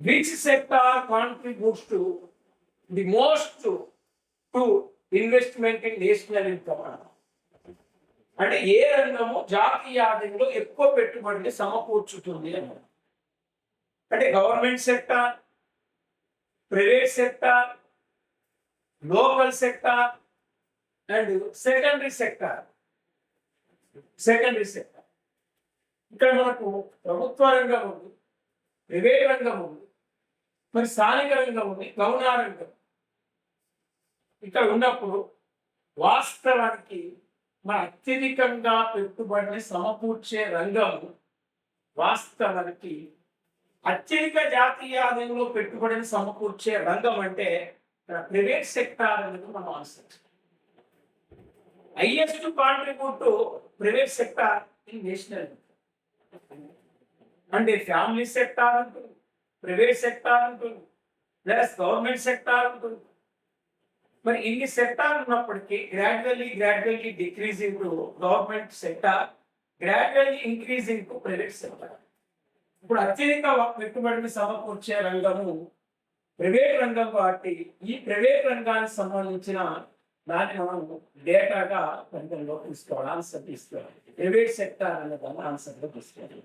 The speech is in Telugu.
which sector contributes to the most to investment in national income? అంటే ఏ రంగము జాతీయ ఆదాయంలో ఎక్కువ పెట్టుబడిని సమకూర్చుతుంది అన్నారు. అంటే government sector, private sector, local sector and secondary sector. ఇక్కడ మనకు ప్రభుత్వ రంగం ఉంది, ప్రైవేట్ రంగం ఉంది, మరి స్థానిక రంగం ఉంది, గౌణ రంగం. ఇక్కడ ఉన్నప్పుడు వాస్తవానికి మన అత్యధికంగా పెట్టుబడిని సమకూర్చే రంగం వాస్తవానికి అత్యధిక జాతీయ ఆదాయంలో పెట్టుబడిని సమకూర్చే రంగం అంటే ప్రైవేట్ సెక్టార్ అనేది మనం అనుసరించాలి. Highest contribute to private sector in national అంటే ఫ్యామిలీ సెక్టార్ ఉంటుంది, ప్రైవేట్ సెక్టార్ ఉంటుంది, లేదా గవర్నమెంట్ సెక్టార్ ఉంటుంది. మరి ఇన్ని సెక్టార్ ఉన్నప్పటికీ gradually decreasing to government sector, gradually increasing to private sector. ఇప్పుడు అత్యధిక పెట్టుబడిని సమకూర్చే రంగము ప్రైవేట్ రంగం కాబట్టి ఈ ప్రైవేట్ రంగానికి సంబంధించిన దాన్ని మనం డేటాగా పరిగణలోకి తీసుకోవాలి, ఆన్సర్ తీసుకోవాలి. ప్రైవేట్ సెక్టార్ అనే దాన్ని ఆన్సర్గా తీసుకోవాలి.